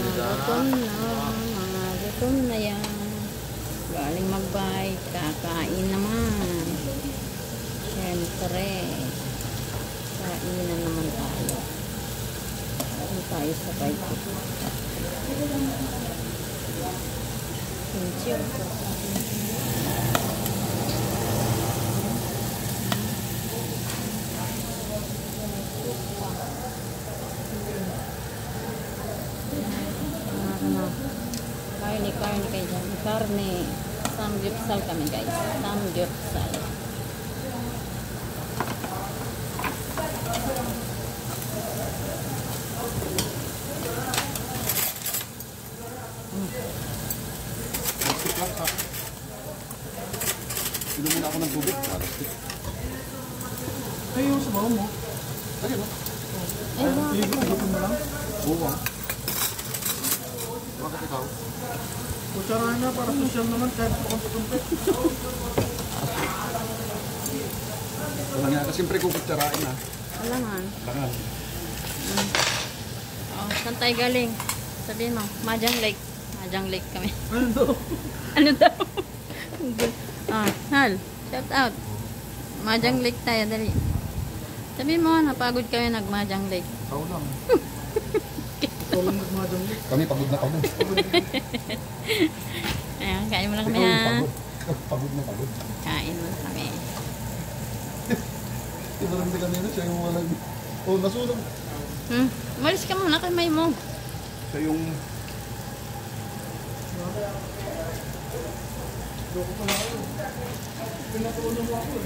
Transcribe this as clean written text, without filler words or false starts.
Mga gutom na yan. Galing mag-bike, kakain naman. Siyempre, kainan naman tayo. Kain tayo sa bike. Pinchyo. Karne kayo dyan. Karne. Samgyupsal kami guys. Samgyupsal. Inumin ako ng tubig. Ay, yung sabaw mo. Lagi mo. Ay, Igutin mo lang. Oo. Bakit ikaw? Kutsarahan na para social naman kahit pakunti-kunti. Wala nga ka siyempre kukutsarain na. Alangan. Langan. Oh, saan tayo galing? Sabihin mo, Majang Lake. Majang Lake kami. Ano daw? Ano daw? Hal, shout out. Majang Lake tayo, dali. Sabihin mo, napagod kami nag-Majang Lake. Ikaw lang. Ikaw lang nagmadang lik. Kami pagod na pagod. Ayan, kain mo lang Ikaw kami yung ha. pagod. Pagod na pagod. Kain mo lang kami. Iba lang din kanina siya yung walang... Oh, nasunog. Umalis ka muna kay May mo. Siya yung... Loko pala ako. Pinatulong mo ako.